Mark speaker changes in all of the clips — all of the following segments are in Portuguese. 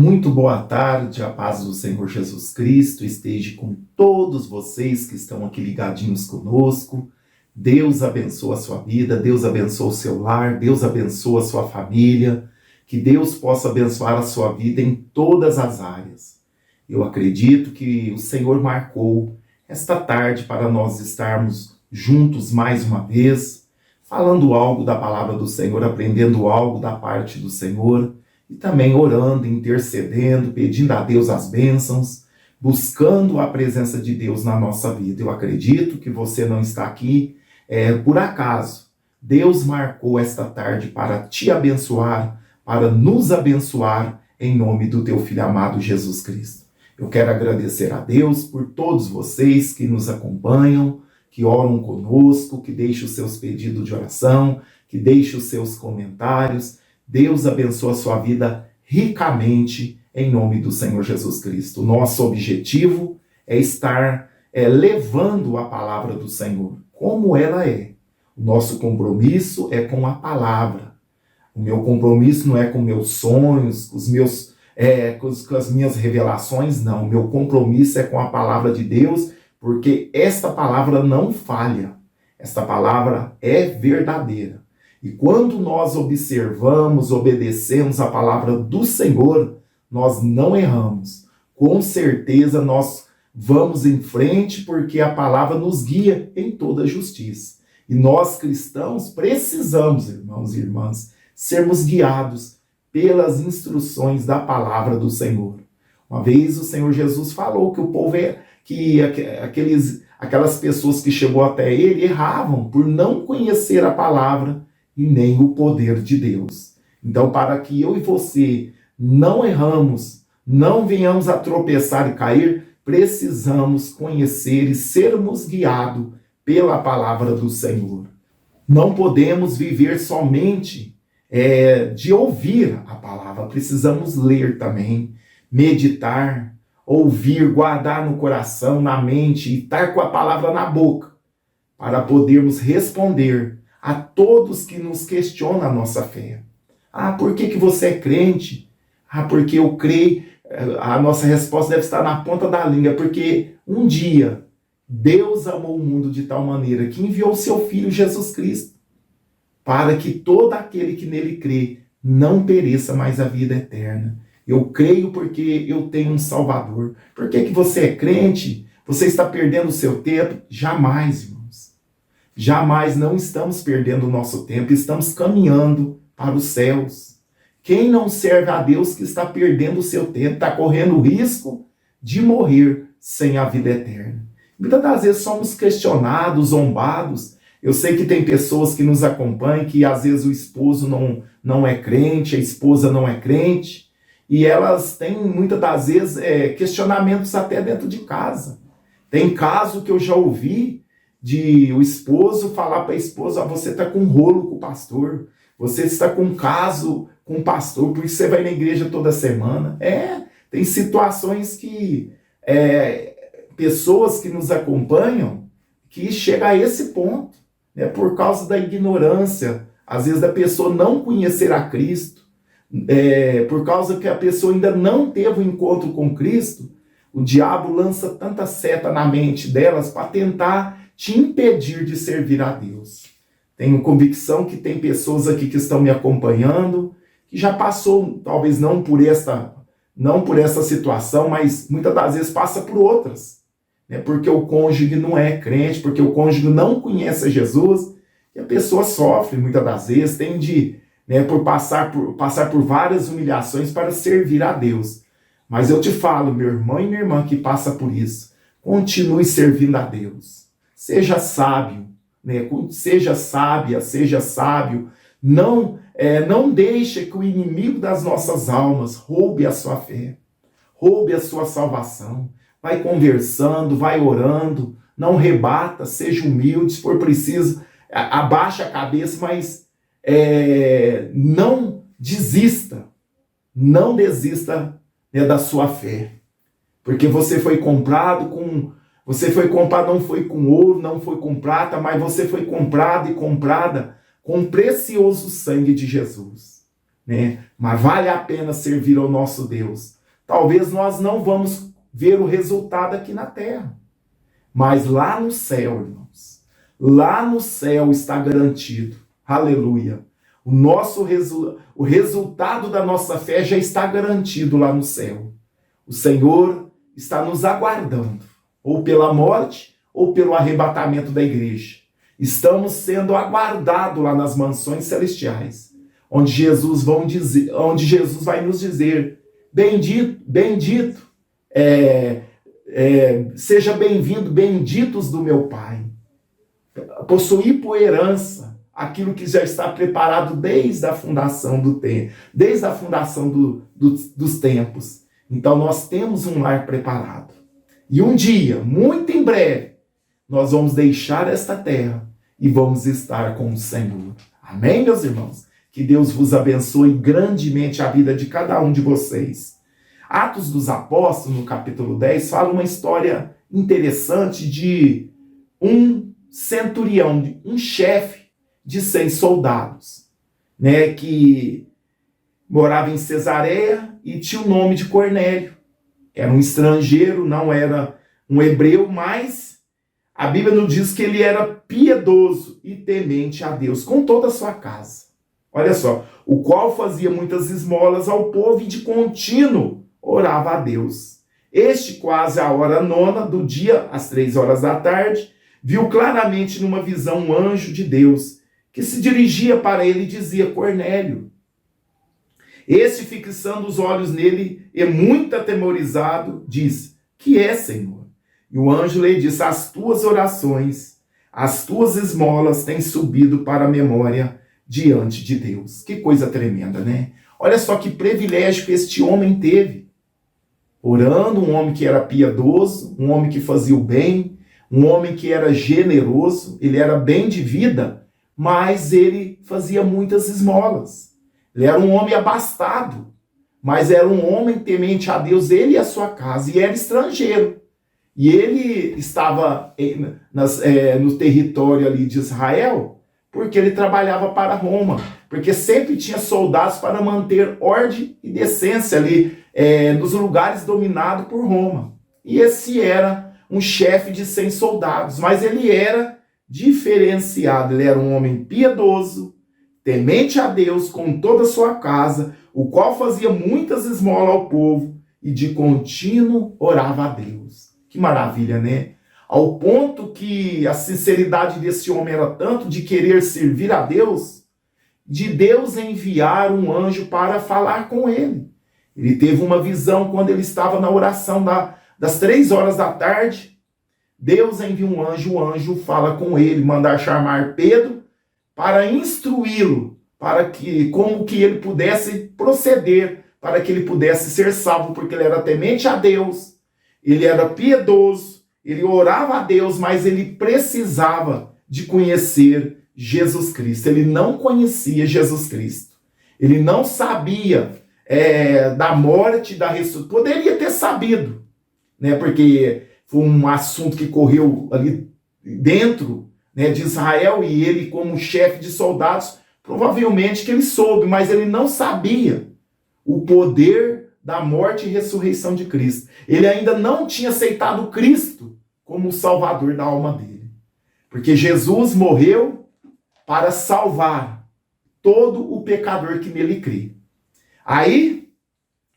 Speaker 1: Muito boa tarde, a paz do Senhor Jesus Cristo esteja com todos vocês que estão aqui ligadinhos conosco. Deus abençoe a sua vida, Deus abençoe o seu lar, Deus abençoe a sua família, que Deus possa abençoar a sua vida em todas as áreas. Eu acredito que o Senhor marcou esta tarde para nós estarmos juntos mais uma vez, falando algo da palavra do Senhor, aprendendo algo da parte do Senhor, e também orando, intercedendo, pedindo a Deus as bênçãos, buscando a presença de Deus na nossa vida. Eu acredito que você não está aqui por acaso. Deus marcou esta tarde para te abençoar, para nos abençoar, em nome do teu Filho amado Jesus Cristo. Eu quero agradecer a Deus por todos vocês que nos acompanham, que oram conosco, que deixam os seus pedidos de oração, que deixam os seus comentários. Deus abençoe a sua vida ricamente em nome do Senhor Jesus Cristo. Nosso objetivo é estar levando a palavra do Senhor como ela é. O nosso compromisso é com a palavra. O meu compromisso não é com meus sonhos, com as minhas revelações, não. O meu compromisso é com a palavra de Deus, porque esta palavra não falha. Esta palavra é verdadeira. E quando nós observamos, obedecemos a palavra do Senhor, nós não erramos. Com certeza nós vamos em frente, porque a palavra nos guia em toda a justiça. E nós cristãos precisamos, irmãos e irmãs, sermos guiados pelas instruções da palavra do Senhor. Uma vez o Senhor Jesus falou que o povo aquelas pessoas que chegou até ele erravam por não conhecer a palavra e nem o poder de Deus. Então, para que eu e você não erramos, não venhamos a tropeçar e cair, precisamos conhecer e sermos guiados pela palavra do Senhor. Não podemos viver somente de ouvir a palavra, precisamos ler também, meditar, ouvir, guardar no coração, na mente e estar com a palavra na boca, para podermos responder a todos que nos questionam a nossa fé. Ah, por que você é crente? Ah, porque eu creio. A nossa resposta deve estar na ponta da língua, porque um dia Deus amou o mundo de tal maneira que enviou o seu Filho Jesus Cristo, para que todo aquele que nele crê não pereça, mas a vida eterna. Eu creio porque eu tenho um Salvador. Por que você é crente? Você está perdendo o seu tempo? Jamais, irmãos. Jamais, não estamos perdendo o nosso tempo, estamos caminhando para os céus. Quem não serve a Deus que está perdendo o seu tempo, está correndo o risco de morrer sem a vida eterna. Muitas das vezes somos questionados, zombados. Eu sei que tem pessoas que nos acompanham, que às vezes o esposo não é crente, a esposa não é crente, e elas têm muitas das vezes questionamentos até dentro de casa. Tem caso que eu já ouvi de o esposo falar para a esposa: você está com um rolo com o pastor, você está com um caso com o pastor, por isso você vai na igreja toda semana. Tem situações que pessoas que nos acompanham que chegam a esse ponto, por causa da ignorância, às vezes da pessoa não conhecer a Cristo, por causa que a pessoa ainda não teve um encontro com Cristo. O diabo lança tanta seta na mente delas para tentar te impedir de servir a Deus. Tenho convicção que tem pessoas aqui que estão me acompanhando, que já passou, talvez não por essa situação, mas muitas das vezes passa por outras. Porque o cônjuge não é crente, porque o cônjuge não conhece Jesus, e a pessoa sofre muitas das vezes, tem de por passar por várias humilhações para servir a Deus. Mas eu te falo, meu irmão e minha irmã que passa por isso, continue servindo a Deus. Seja sábio, seja sábia, seja sábio. Não deixe que o inimigo das nossas almas roube a sua fé, roube a sua salvação. Vai conversando, vai orando, não rebata, seja humilde, se for preciso, abaixa a cabeça, mas não desista, não desista da sua fé, porque você foi comprado não foi com ouro, não foi com prata, mas você foi comprado e comprada com o precioso sangue de Jesus. né? Mas vale a pena servir ao nosso Deus. Talvez nós não vamos ver o resultado aqui na terra, mas lá no céu, irmãos, lá no céu está garantido. Aleluia. O resultado da nossa fé já está garantido lá no céu. O Senhor está nos aguardando, ou pela morte, ou pelo arrebatamento da igreja. Estamos sendo aguardados lá nas mansões celestiais, onde Jesus vai nos dizer: bendito, seja bem-vindo, benditos do meu Pai. Possuir por herança aquilo que já está preparado desde a fundação do tempo, desde a fundação dos tempos. Então nós temos um lar preparado. E um dia, muito em breve, nós vamos deixar esta terra e vamos estar com o Senhor. Amém, meus irmãos? Que Deus vos abençoe grandemente a vida de cada um de vocês. Atos dos Apóstolos, no capítulo 10, fala uma história interessante de um centurião, um chefe de 100 soldados, né, que morava em Cesareia e tinha o nome de Cornélio. Era um estrangeiro, não era um hebreu, mas a Bíblia nos diz que ele era piedoso e temente a Deus com toda a sua casa. Olha só, o qual fazia muitas esmolas ao povo e de contínuo orava a Deus. Este, quase à hora nona do dia, às 3 horas da tarde, viu claramente numa visão um anjo de Deus, que se dirigia para ele e dizia: Cornélio. Este, fixando os olhos nele e muito atemorizado, disse: Que é, Senhor? E o anjo lhe disse: As tuas orações, as tuas esmolas têm subido para a memória diante de Deus. Que coisa tremenda, né? Olha só que privilégio que este homem teve. Orando, um homem que era piedoso, um homem que fazia o bem, um homem que era generoso, ele era bem de vida, mas ele fazia muitas esmolas. Ele era um homem abastado, mas era um homem temente a Deus, ele e a sua casa, e era estrangeiro. E ele estava no território ali de Israel, porque ele trabalhava para Roma, porque sempre tinha soldados para manter ordem e decência ali nos lugares dominados por Roma. E esse era um chefe de 100 soldados, mas ele era diferenciado, ele era um homem piedoso, temente a Deus com toda a sua casa, o qual fazia muitas esmolas ao povo e de contínuo orava a Deus. Que maravilha, né? Ao ponto que a sinceridade desse homem era tanto de querer servir a Deus, de Deus enviar um anjo para falar com ele. Ele teve uma visão quando ele estava na oração das 3 horas da tarde. Deus envia um anjo, o anjo fala com ele, mandar chamar Pedro para instruí-lo, como que ele pudesse proceder, para que ele pudesse ser salvo, porque ele era temente a Deus, ele era piedoso, ele orava a Deus, mas ele precisava de conhecer Jesus Cristo. Ele não conhecia Jesus Cristo. Ele não sabia da morte, da ressurreição. Poderia ter sabido, né? Porque foi um assunto que correu ali dentro, né, de Israel, e ele, como chefe de soldados, provavelmente que ele soube, mas ele não sabia o poder da morte e ressurreição de Cristo. Ele ainda não tinha aceitado Cristo como o salvador da alma dele. Porque Jesus morreu para salvar todo o pecador que nele crê. Aí,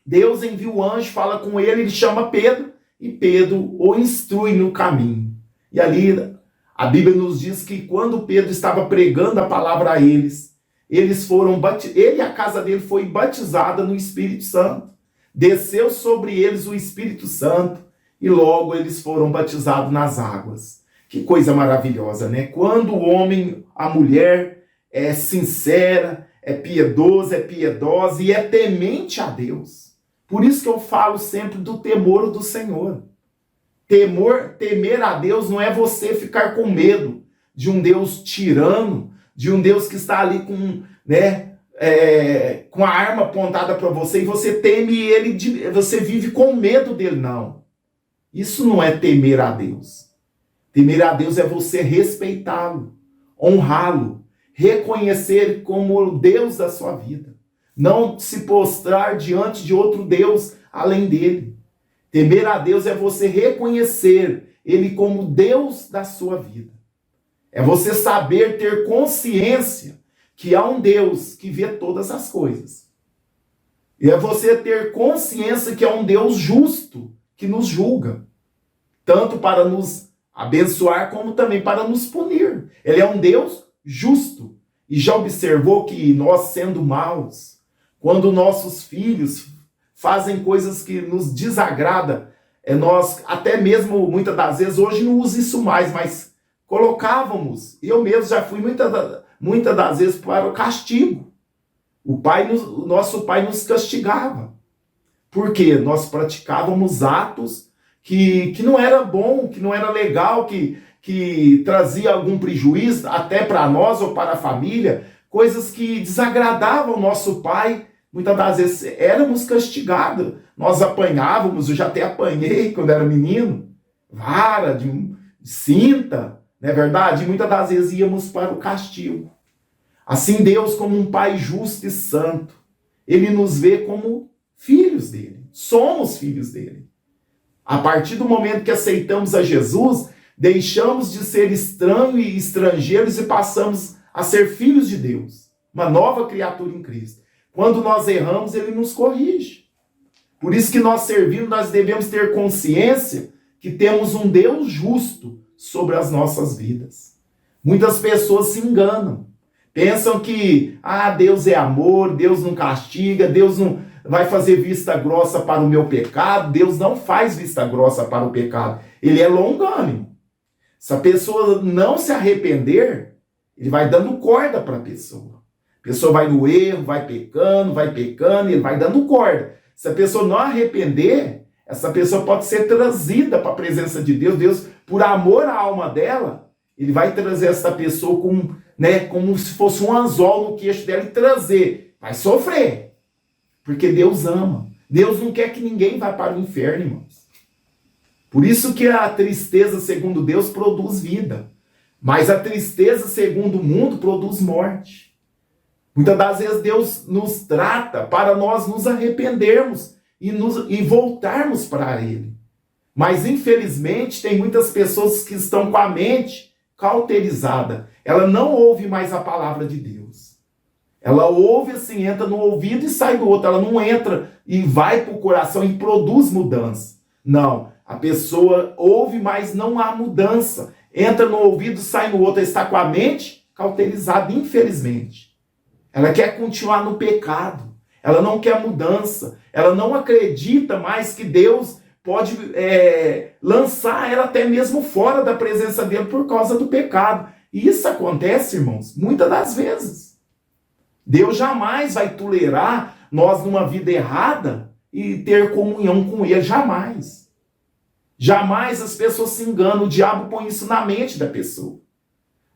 Speaker 1: Deus envia o anjo, fala com ele, ele chama Pedro, e Pedro o instrui no caminho. E ali, a Bíblia nos diz que quando Pedro estava pregando a palavra a eles foram ele e a casa dele foi batizada no Espírito Santo. Desceu sobre eles o Espírito Santo e logo eles foram batizados nas águas. Que coisa maravilhosa, né? Quando o homem, a mulher é sincera, é piedosa, é piedosa e é temente a Deus. Por isso que eu falo sempre do temor do Senhor. Temer a Deus não é você ficar com medo de um Deus tirano, de um Deus que está ali com a arma apontada para você e você teme ele, você vive com medo dele. Não. Isso não é temer a Deus. Temer a Deus é você respeitá-lo, honrá-lo, reconhecer como o Deus da sua vida. não se prostrar diante de outro Deus além dele. Temer a Deus é você reconhecer ele como Deus da sua vida. É você saber ter consciência que há um Deus que vê todas as coisas. E é você ter consciência que há um Deus justo que nos julga, tanto para nos abençoar como também para nos punir. Ele é um Deus justo. E já observou que nós, sendo maus, quando nossos filhos fazem coisas que nos desagradam, nós até mesmo, muitas das vezes, hoje não uso isso mais, mas colocávamos, eu mesmo já fui muitas das vezes para o castigo. O nosso pai nos castigava. Porque nós praticávamos atos que não era bom, que não era legal, que trazia algum prejuízo até para nós ou para a família, coisas que desagradavam o nosso pai. Muitas das vezes éramos castigados, nós apanhávamos, eu já até apanhei quando era menino, vara, de cinta, não é verdade? E muitas das vezes íamos para o castigo. Assim Deus, como um Pai justo e santo, Ele nos vê como filhos dele, somos filhos dele. A partir do momento que aceitamos a Jesus, deixamos de ser estranhos e estrangeiros e passamos a ser filhos de Deus, uma nova criatura em Cristo. Quando nós erramos, Ele nos corrige. Por isso que nós servimos, nós devemos ter consciência que temos um Deus justo sobre as nossas vidas. Muitas pessoas se enganam. Pensam que Deus é amor, Deus não castiga, Deus não vai fazer vista grossa para o meu pecado. Deus não faz vista grossa para o pecado. Ele é longânimo. Se a pessoa não se arrepender, Ele vai dando corda para a pessoa. A pessoa vai no erro, vai pecando, e Ele vai dando corda. Se a pessoa não arrepender, essa pessoa pode ser trazida para a presença de Deus. Deus, por amor à alma dela, Ele vai trazer essa pessoa como se fosse um anzol no queixo dela e trazer. Vai sofrer. Porque Deus ama. Deus não quer que ninguém vá para o inferno, irmãos. Por isso que a tristeza, segundo Deus, produz vida. Mas a tristeza, segundo o mundo, produz morte. Muitas das vezes Deus nos trata para nós nos arrependermos e voltarmos para Ele. Mas, infelizmente, tem muitas pessoas que estão com a mente cauterizada. Ela não ouve mais a palavra de Deus. Ela ouve assim, entra no ouvido e sai do outro. Ela não entra e vai para o coração e produz mudança. Não, a pessoa ouve, mas não há mudança. Entra no ouvido, sai no outro. Ela está com a mente cauterizada, infelizmente. Ela quer continuar no pecado. Ela não quer mudança. Ela não acredita mais que Deus pode lançar ela até mesmo fora da presença dele por causa do pecado. E isso acontece, irmãos, muitas das vezes. Deus jamais vai tolerar nós numa vida errada e ter comunhão com Ele. Jamais. Jamais as pessoas se enganam. O diabo põe isso na mente da pessoa.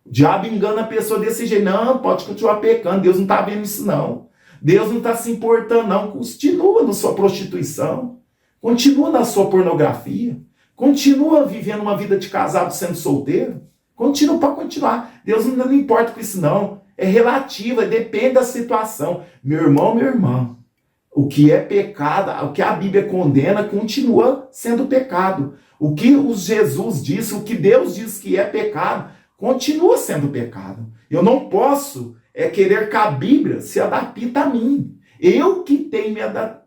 Speaker 1: O diabo engana a pessoa desse jeito. Não, pode continuar pecando. Deus não está vendo isso, não. Deus não está se importando, não. Continua na sua prostituição. Continua na sua pornografia. Continua vivendo uma vida de casado sendo solteiro. Continua para continuar. Deus não importa com isso, não. É relativa, depende da situação. Meu irmão, minha irmã, o que é pecado, o que a Bíblia condena, continua sendo pecado. O que Jesus disse, o que Deus diz que é pecado, continua sendo pecado. Eu não posso querer que a Bíblia se adapte a mim. Eu que tenho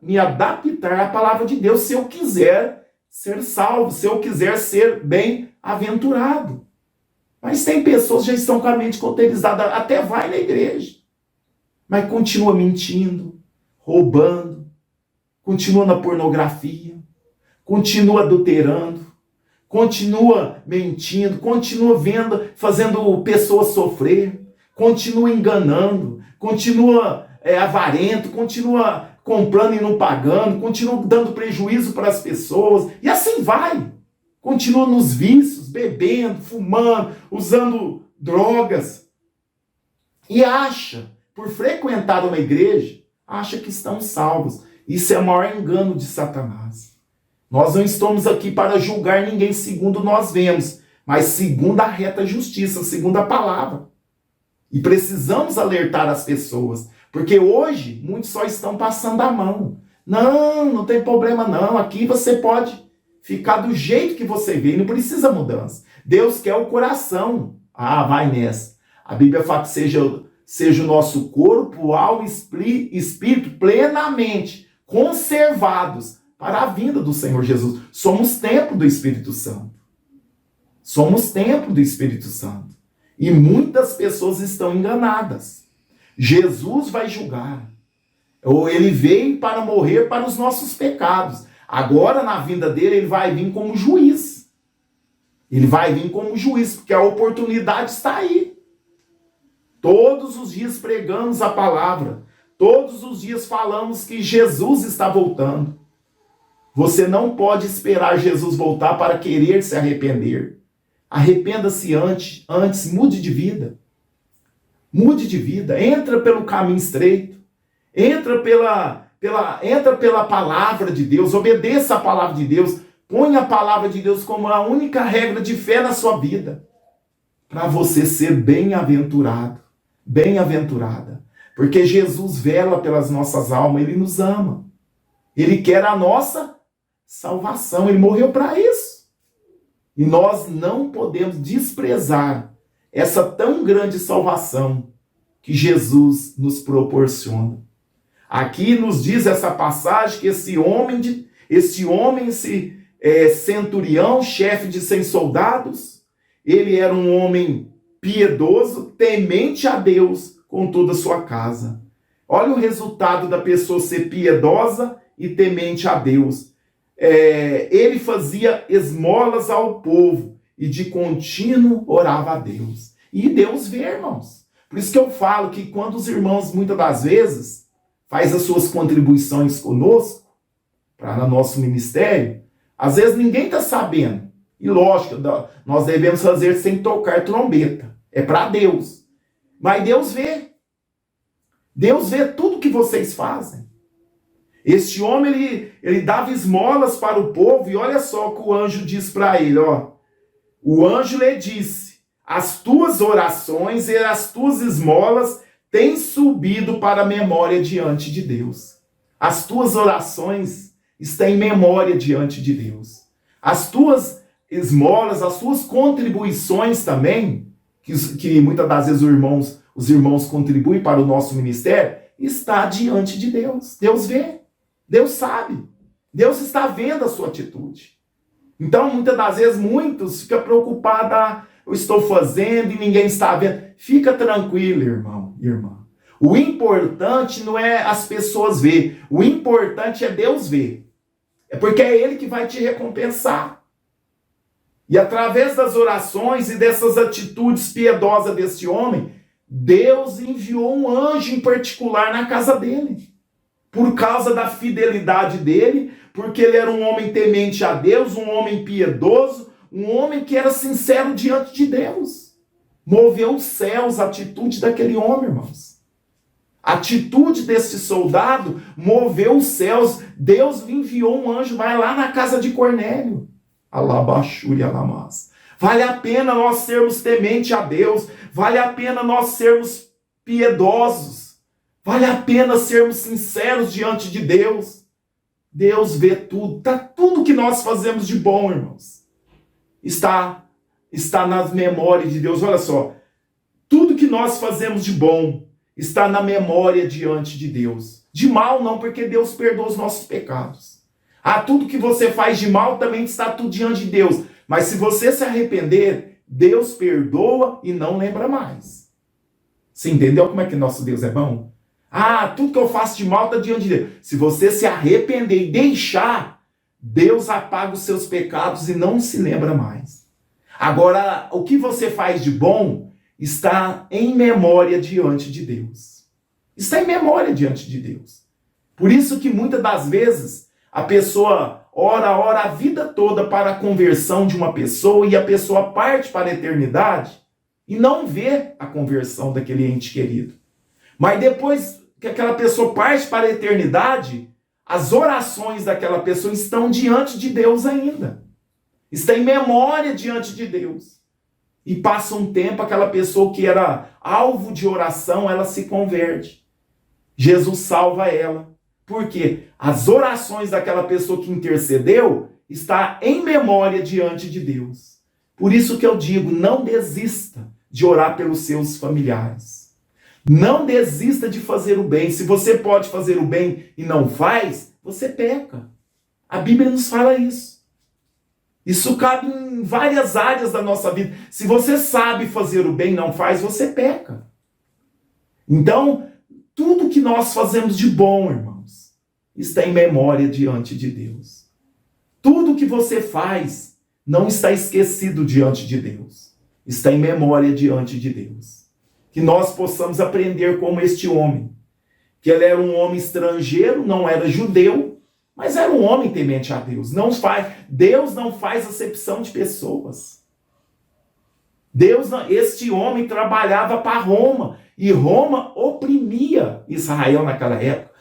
Speaker 1: me adaptar à palavra de Deus, se eu quiser ser salvo, se eu quiser ser bem-aventurado. Mas tem pessoas que já estão com a mente cauterizada, até vai na igreja, mas continua mentindo, roubando, continua na pornografia, continua adulterando, continua mentindo, continua fazendo pessoas sofrer, continua enganando, continua avarento, continua comprando e não pagando, continua dando prejuízo para as pessoas, e assim vai. Continua nos vícios, bebendo, fumando, usando drogas. E acha, por frequentar uma igreja, acha que estão salvos. Isso é o maior engano de Satanás. Nós não estamos aqui para julgar ninguém segundo nós vemos, mas segundo a reta justiça, segundo a palavra. E precisamos alertar as pessoas, Porque hoje, muitos só estão passando a mão. Não, não tem problema não. Aqui você pode ficar do jeito que você vê. Não precisa mudança. Deus quer o coração. Ah, vai nessa. A Bíblia fala que seja o nosso corpo, alma e espírito plenamente conservados para a vinda do Senhor Jesus. Somos templo do Espírito Santo. Somos templo do Espírito Santo. E muitas pessoas estão enganadas. Jesus vai julgar. Ou ele veio para morrer para os nossos pecados. Agora, na vinda dele, ele vai vir como juiz. Ele vai vir como juiz, porque a oportunidade está aí. Todos os dias pregamos a palavra. Todos os dias falamos que Jesus está voltando. Você não pode esperar Jesus voltar para querer se arrepender. Arrependa-se antes, mude de vida. Mude de vida, entra pelo caminho estreito. Entra pela palavra de Deus, obedeça a palavra de Deus. Põe a palavra de Deus como a única regra de fé na sua vida. Para você ser bem-aventurado, bem-aventurada. Porque Jesus vela pelas nossas almas, ele nos ama. Ele quer a nossa salvação, ele morreu para isso. E nós não podemos desprezar essa tão grande salvação que Jesus nos proporciona. Aqui nos diz essa passagem que esse centurião, chefe de 100 soldados, ele era um homem piedoso, temente a Deus com toda a sua casa. Olha o resultado da pessoa ser piedosa e temente a Deus. Ele fazia esmolas ao povo e de contínuo orava a Deus. E Deus vê, irmãos. Por isso que eu falo que quando os irmãos, muitas das vezes, faz as suas contribuições conosco, para o nosso ministério, às vezes ninguém está sabendo. E lógico, nós devemos fazer sem tocar trombeta. É para Deus. Mas Deus vê. Deus vê tudo que vocês fazem. Este homem, ele dava esmolas para o povo, e olha só o que o anjo diz para ele, ó. O anjo lhe disse: as tuas orações e as tuas esmolas têm subido para a memória diante de Deus. As tuas orações estão em memória diante de Deus. As tuas esmolas, as tuas contribuições também, que muitas das vezes os irmãos contribuem para o nosso ministério, está diante de Deus. Deus vê, Deus sabe, Deus está vendo a sua atitude. Então, muitas das vezes, muitos ficam preocupados, eu estou fazendo e ninguém está vendo. Fica tranquilo, irmão, irmã. O importante não é as pessoas ver, o importante é Deus ver. É porque é Ele que vai te recompensar. E através das orações e dessas atitudes piedosas desse homem, Deus enviou um anjo em particular na casa dele. Por causa da fidelidade dele, porque ele era um homem temente a Deus, um homem piedoso, um homem que era sincero diante de Deus. Moveu os céus a atitude daquele homem, irmãos. A atitude desse soldado moveu os céus. Deus enviou um anjo, vai lá na casa de Cornélio. Alabachuri alamas. Vale a pena nós sermos temente a Deus. Vale a pena nós sermos piedosos. Vale a pena sermos sinceros diante de Deus. Deus vê tudo. Tudo que nós fazemos de bom, irmãos, está nas memórias de Deus. Olha só. Tudo que nós fazemos de bom está na memória diante de Deus. De mal não, porque Deus perdoa os nossos pecados. Tudo que você faz de mal também está tudo diante de Deus. Mas se você se arrepender, Deus perdoa e não lembra mais. Você entendeu como é que nosso Deus é bom? Tudo que eu faço de mal está diante de Deus. Se você se arrepender e deixar, Deus apaga os seus pecados e não se lembra mais. Agora, o que você faz de bom está em memória diante de Deus. Está em memória diante de Deus. Por isso que muitas das vezes a pessoa ora a vida toda para a conversão de uma pessoa e a pessoa parte para a eternidade e não vê a conversão daquele ente querido. Mas depois que aquela pessoa parte para a eternidade, as orações daquela pessoa estão diante de Deus ainda. Está em memória diante de Deus. E passa um tempo, aquela pessoa que era alvo de oração, ela se converte. Jesus salva ela. Por quê? As orações daquela pessoa que intercedeu está em memória diante de Deus. Por isso que eu digo, não desista de orar pelos seus familiares. Não desista de fazer o bem. Se você pode fazer o bem e não faz, você peca. A Bíblia nos fala isso. Isso cabe em várias áreas da nossa vida. Se você sabe fazer o bem e não faz, você peca. Então, tudo que nós fazemos de bom, irmãos, está em memória diante de Deus. Tudo que você faz não está esquecido diante de Deus. Está em memória diante de Deus. Que nós possamos aprender como este homem. Que ele era um homem estrangeiro, não era judeu, mas era um homem temente a Deus. Deus não faz acepção de pessoas. Este homem trabalhava para Roma. E Roma oprimia Israel naquela época.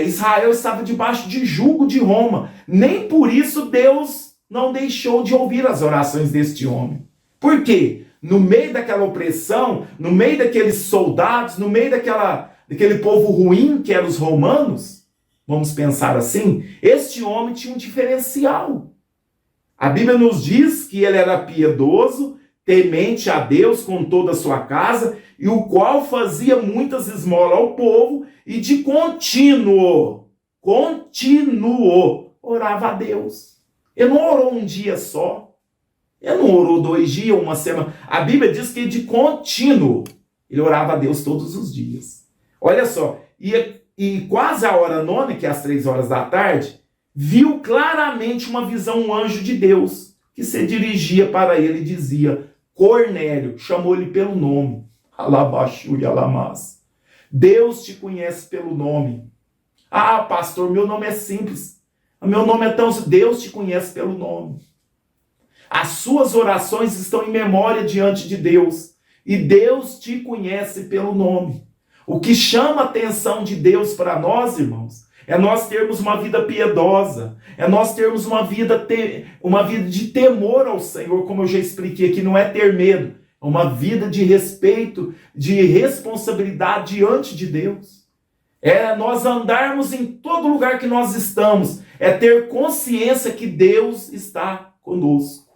Speaker 1: Israel estava debaixo de jugo de Roma. Nem por isso Deus não deixou de ouvir as orações deste homem. Por quê? No meio daquela opressão, no meio daqueles soldados, no meio daquele povo ruim que eram os romanos, vamos pensar assim, este homem tinha um diferencial. A Bíblia nos diz que ele era piedoso, temente a Deus com toda a sua casa, e o qual fazia muitas esmolas ao povo, e de contínuo, orava a Deus. Ele não orou um dia só, ele não orou 2 dias, uma semana. A Bíblia diz que de contínuo, ele orava a Deus todos os dias. Olha só, e quase a hora 9, que é às 3 horas da tarde, viu claramente uma visão, um anjo de Deus, que se dirigia para ele e dizia: Cornélio, chamou-lhe pelo nome. Alabaxu e alamas. Deus te conhece pelo nome. Ah, pastor, meu nome é simples. Meu nome é tão... Deus te conhece pelo nome. As suas orações estão em memória diante de Deus. E Deus te conhece pelo nome. O que chama a atenção de Deus para nós, irmãos, é nós termos uma vida piedosa, é nós termos uma vida de temor ao Senhor, como eu já expliquei aqui, não é ter medo, é uma vida de respeito, de responsabilidade diante de Deus. É nós andarmos em todo lugar que nós estamos, é ter consciência que Deus está conosco.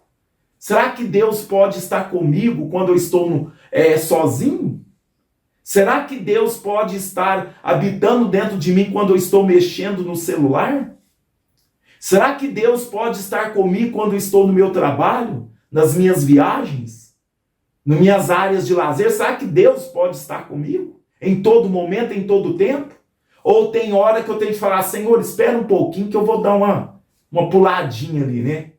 Speaker 1: Será que Deus pode estar comigo quando eu estou sozinho? Será que Deus pode estar habitando dentro de mim quando eu estou mexendo no celular? Será que Deus pode estar comigo quando eu estou no meu trabalho, nas minhas viagens, nas minhas áreas de lazer? Será que Deus pode estar comigo em todo momento, em todo tempo? Ou tem hora que eu tenho que falar: Senhor, espera um pouquinho que eu vou dar uma puladinha ali, né?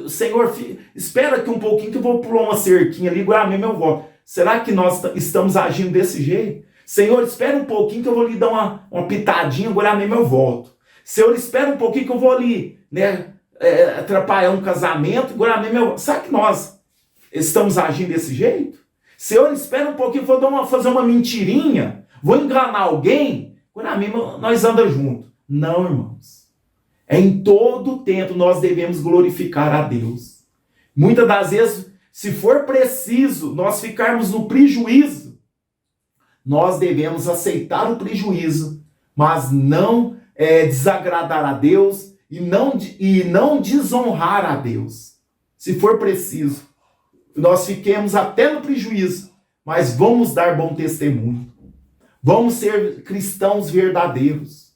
Speaker 1: Senhor, espera aqui um pouquinho que eu vou pular uma cerquinha ali, igual a mim, meu voto. Será que nós estamos agindo desse jeito? Senhor, espera um pouquinho que eu vou lhe dar uma pitadinha, agora mesmo eu volto. Senhor, espera um pouquinho que eu vou ali, atrapalhar um casamento, agora mesmo eu volto. Será que nós estamos agindo desse jeito? Senhor, espera um pouquinho, vou fazer uma mentirinha, vou enganar alguém, agora mesmo nós andamos juntos. Não, irmãos. Em todo tempo nós devemos glorificar a Deus. Muitas das vezes, se for preciso nós ficarmos no prejuízo, nós devemos aceitar o prejuízo, mas não desagradar a Deus e não desonrar a Deus. Se for preciso, nós fiquemos até no prejuízo, mas vamos dar bom testemunho. Vamos ser cristãos verdadeiros.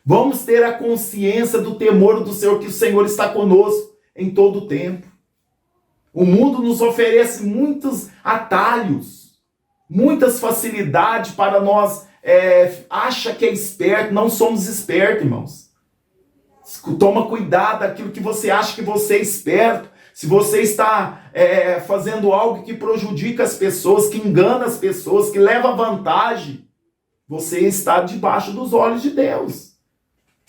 Speaker 1: Vamos ter a consciência do temor do Senhor, que o Senhor está conosco em todo o tempo. O mundo nos oferece muitos atalhos, muitas facilidades para nós. Acha que é esperto, não somos espertos, irmãos. Toma cuidado daquilo que você acha que você é esperto. Se você está fazendo algo que prejudica as pessoas, que engana as pessoas, que leva vantagem, você está debaixo dos olhos de Deus.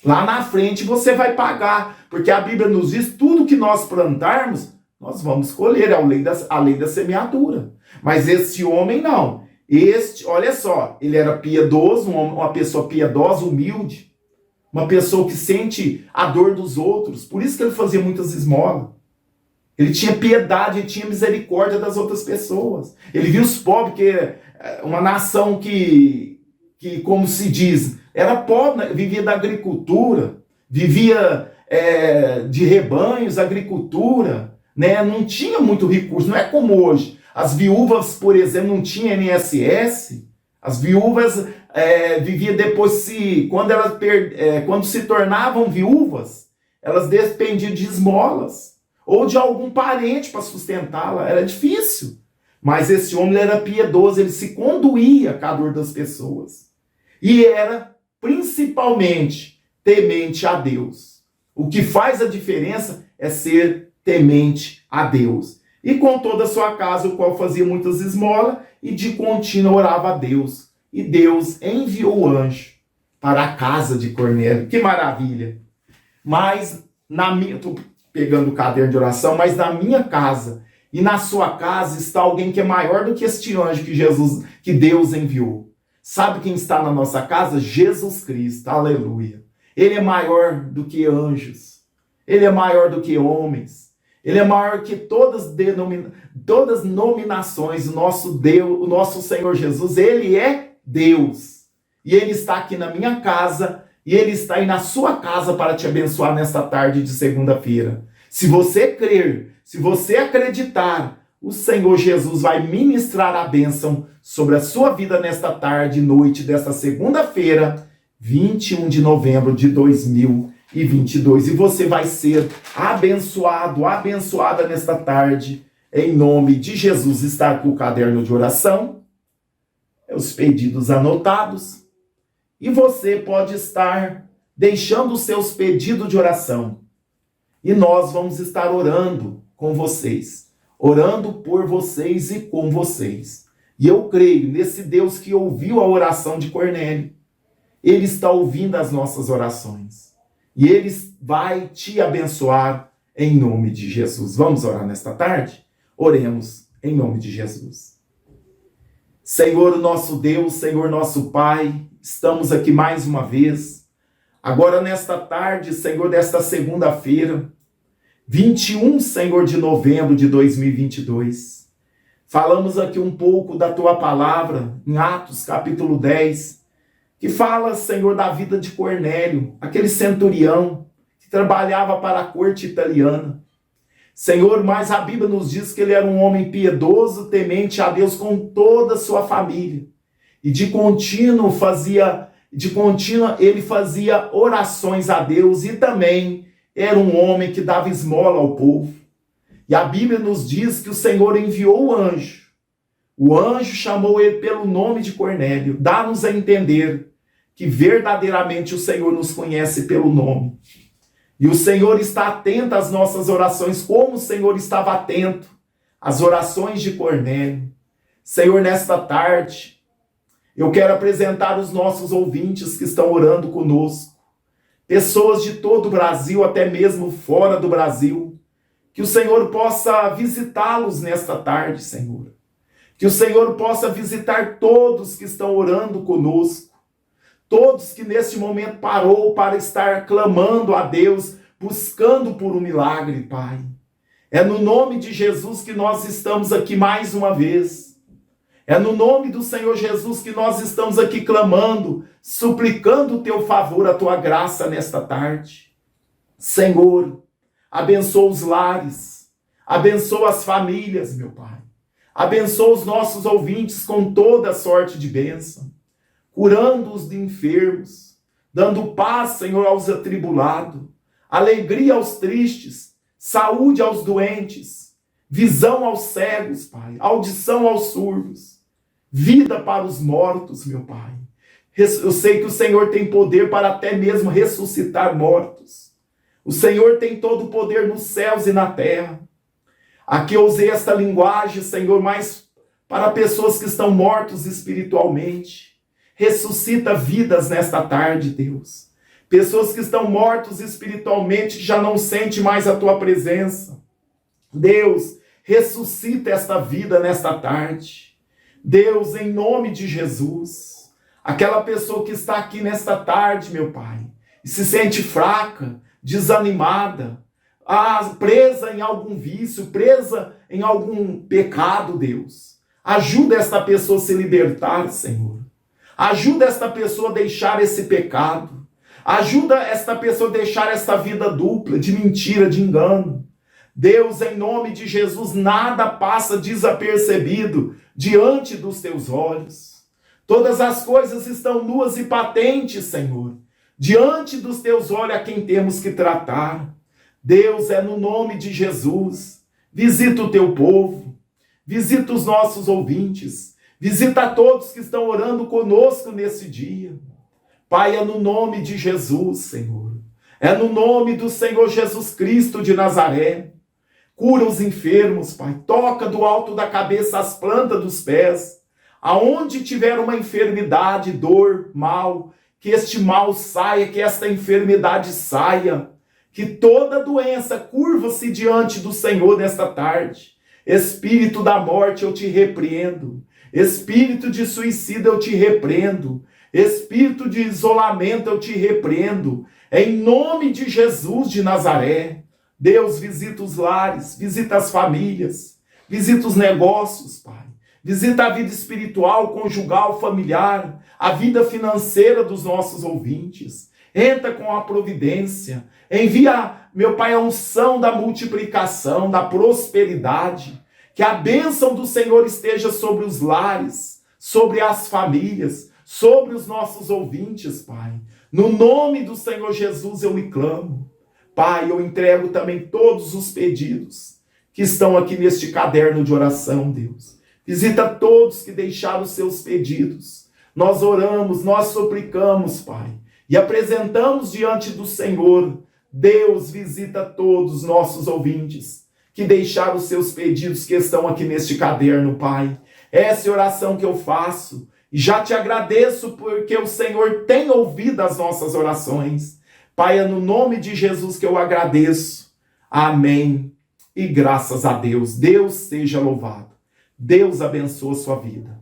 Speaker 1: Lá na frente você vai pagar, porque a Bíblia nos diz: tudo que nós plantarmos, nós vamos colher, a lei da semeadura. Mas este homem não. Olha só, ele era piedoso, uma pessoa piedosa, humilde, uma pessoa que sente a dor dos outros. Por isso que ele fazia muitas esmolas. Ele tinha piedade, ele tinha misericórdia das outras pessoas. Ele via os pobres, que é uma nação que como se diz, era pobre, vivia da agricultura, vivia de rebanhos, agricultura, né? Não tinha muito recurso, não é como hoje. As viúvas, por exemplo, não tinham INSS. As viúvas viviam depois, quando se tornavam viúvas, elas dependiam de esmolas ou de algum parente para sustentá-la. Era difícil. Mas esse homem era piedoso, ele se conduía com a dor das pessoas. E era principalmente temente a Deus. O que faz a diferença é ser temente a Deus. E com toda a sua casa, o qual fazia muitas esmolas, e de contínuo orava a Deus. E Deus enviou o anjo para a casa de Cornélio. Que maravilha! Mas estou pegando o caderno de oração, mas na minha casa e na sua casa está alguém que é maior do que este anjo que Deus enviou. Sabe quem está na nossa casa? Jesus Cristo, aleluia. Ele é maior do que anjos, ele é maior do que homens, ele é maior que todas as nominações. O nosso Deus, o nosso Senhor Jesus, ele é Deus. E ele está aqui na minha casa, e ele está aí na sua casa para te abençoar nesta tarde de segunda-feira. Se você crer, se você acreditar, o Senhor Jesus vai ministrar a bênção sobre a sua vida nesta tarde e noite desta segunda-feira, 21 de novembro de 2022. E você vai ser abençoado, abençoada nesta tarde, em nome de Jesus. Está com o caderno de oração, os pedidos anotados, e você pode estar deixando os seus pedidos de oração. E nós vamos estar orando com vocês, orando por vocês e com vocês. E eu creio nesse Deus que ouviu a oração de Cornélio. Ele está ouvindo as nossas orações. E ele vai te abençoar em nome de Jesus. Vamos orar nesta tarde? Oremos em nome de Jesus. Senhor nosso Deus, Senhor nosso Pai, estamos aqui mais uma vez. Agora nesta tarde, Senhor, desta segunda-feira, 21, Senhor, de novembro de 2022. Falamos aqui um pouco da Tua palavra, em Atos, capítulo 10, que fala, Senhor, da vida de Cornélio, aquele centurião que trabalhava para a corte italiana. Senhor, mas a Bíblia nos diz que ele era um homem piedoso, temente a Deus com toda a sua família. E de contínuo ele fazia orações a Deus e também era um homem que dava esmola ao povo. E a Bíblia nos diz que o Senhor enviou o anjo. O anjo chamou ele pelo nome de Cornélio. Dá-nos a entender que verdadeiramente o Senhor nos conhece pelo nome. E o Senhor está atento às nossas orações, como o Senhor estava atento às orações de Cornélio. Senhor, nesta tarde, eu quero apresentar os nossos ouvintes que estão orando conosco. Pessoas de todo o Brasil, até mesmo fora do Brasil. Que o Senhor possa visitá-los nesta tarde, Senhor. Que o Senhor possa visitar todos que estão orando conosco. Todos que neste momento parou para estar clamando a Deus, buscando por um milagre, Pai. É no nome de Jesus que nós estamos aqui mais uma vez. É no nome do Senhor Jesus que nós estamos aqui clamando, suplicando o Teu favor, a Tua graça nesta tarde. Senhor, abençoa os lares, abençoa as famílias, meu Pai. Abençoa os nossos ouvintes com toda sorte de bênção, curando os enfermos, dando paz, Senhor, aos atribulados, alegria aos tristes, saúde aos doentes, visão aos cegos, Pai, audição aos surdos, vida para os mortos, meu Pai. Eu sei que o Senhor tem poder para até mesmo ressuscitar mortos. O Senhor tem todo o poder nos céus e na terra. Aqui eu usei esta linguagem, Senhor, mas para pessoas que estão mortos espiritualmente. Ressuscita vidas nesta tarde, Deus. Pessoas que estão mortos espiritualmente, que já não sentem mais a Tua presença. Deus, ressuscita esta vida nesta tarde. Deus, em nome de Jesus. Aquela pessoa que está aqui nesta tarde, meu Pai, e se sente fraca, desanimada, presa em algum vício, presa em algum pecado, Deus. Ajuda esta pessoa a se libertar, Senhor. Ajuda esta pessoa a deixar esse pecado. Ajuda esta pessoa a deixar esta vida dupla, de mentira, de engano. Deus, em nome de Jesus, nada passa desapercebido diante dos teus olhos. Todas as coisas estão nuas e patentes, Senhor, diante dos teus olhos a quem temos que tratar. Deus, é no nome de Jesus. Visita o teu povo, visita os nossos ouvintes, visita a todos que estão orando conosco nesse dia. Pai, é no nome de Jesus, Senhor. É no nome do Senhor Jesus Cristo de Nazaré. Cura os enfermos, Pai. Toca do alto da cabeça as plantas dos pés. Aonde tiver uma enfermidade, dor, mal, que este mal saia, que esta enfermidade saia. Que toda doença curva-se diante do Senhor nesta tarde. Espírito da morte, eu te repreendo. Espírito de suicídio, eu te repreendo. Espírito de isolamento, eu te repreendo. Em nome de Jesus de Nazaré. Deus, visita os lares, visita as famílias, visita os negócios, Pai. Visita a vida espiritual, conjugal, familiar, a vida financeira dos nossos ouvintes. Entra com a providência. Envia, meu Pai, a unção da multiplicação, da prosperidade. Que a bênção do Senhor esteja sobre os lares, sobre as famílias, sobre os nossos ouvintes, Pai. No nome do Senhor Jesus eu lhe clamo. Pai, eu entrego também todos os pedidos que estão aqui neste caderno de oração, Deus. Visita todos que deixaram os seus pedidos. Nós oramos, nós suplicamos, Pai, e apresentamos diante do Senhor. Deus, visita todos os nossos ouvintes que deixaram os seus pedidos que estão aqui neste caderno, Pai. Essa é a oração que eu faço e já te agradeço porque o Senhor tem ouvido as nossas orações. Pai, é no nome de Jesus que eu agradeço. Amém. E graças a Deus. Deus seja louvado. Deus abençoe a sua vida.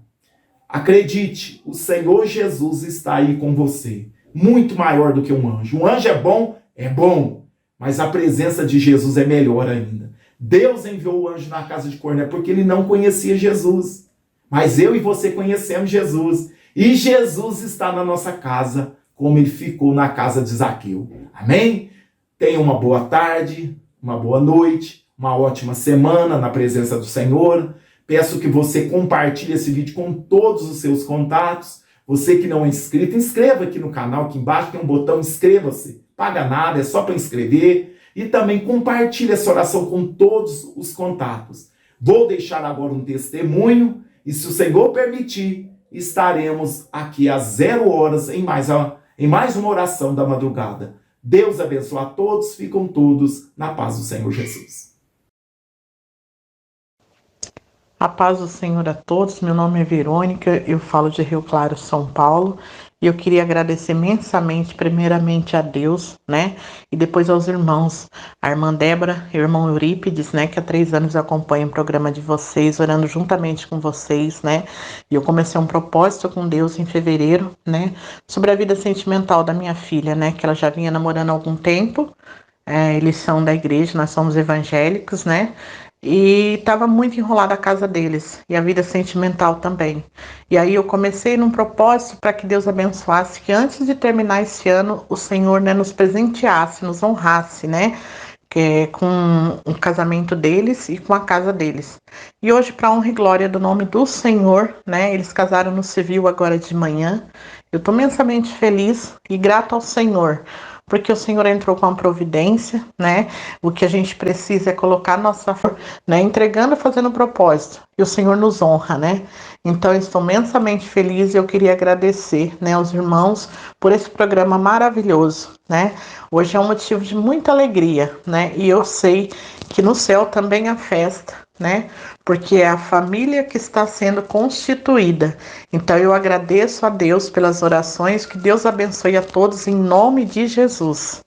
Speaker 1: Acredite, o Senhor Jesus está aí com você. Muito maior do que um anjo. Um anjo é bom. Mas a presença de Jesus é melhor ainda. Deus enviou o anjo na casa de Cornélio porque ele não conhecia Jesus. Mas eu e você conhecemos Jesus. E Jesus está na nossa casa, como ele ficou na casa de Zaqueu. Amém? Tenha uma boa tarde, uma boa noite, uma ótima semana na presença do Senhor. Peço que você compartilhe esse vídeo com todos os seus contatos. Você que não é inscrito, inscreva aqui no canal, aqui embaixo tem um botão, inscreva-se. Paga nada, é só para inscrever. E também compartilhe essa oração com todos os contatos. Vou deixar agora um testemunho e, se o Senhor permitir, estaremos aqui às 0 horas em mais uma oração da madrugada. Deus abençoe a todos, ficam todos na paz do Senhor Jesus.
Speaker 2: A paz do Senhor a todos, meu nome é Verônica, eu falo de Rio Claro, São Paulo, e eu queria agradecer imensamente, primeiramente a Deus, né, e depois aos irmãos, a irmã Débora e o irmão Eurípides, né, que há 3 anos acompanham o programa de vocês, orando juntamente com vocês, né, e eu comecei um propósito com Deus em fevereiro, né, sobre a vida sentimental da minha filha, né, que ela já vinha namorando há algum tempo. Eles são da igreja, nós somos evangélicos, né? E estava muito enrolada a casa deles e a vida sentimental também. E aí eu comecei num propósito para que Deus abençoasse, que antes de terminar esse ano, o Senhor, né, nos presenteasse, nos honrasse, né? Com o casamento deles e com a casa deles. E hoje, para honra e glória do nome do Senhor, né? Eles casaram no civil agora de manhã. Eu estou imensamente feliz e grato ao Senhor, porque o Senhor entrou com a providência, né? O que a gente precisa é colocar nossa, né? Entregando, fazendo propósito. E o Senhor nos honra, né? Então, eu estou imensamente feliz e eu queria agradecer, né, aos irmãos por esse programa maravilhoso, né? Hoje é um motivo de muita alegria, né? E eu sei que no céu também há festa, né? Porque é a família que está sendo constituída. Então eu agradeço a Deus pelas orações, que Deus abençoe a todos em nome de Jesus.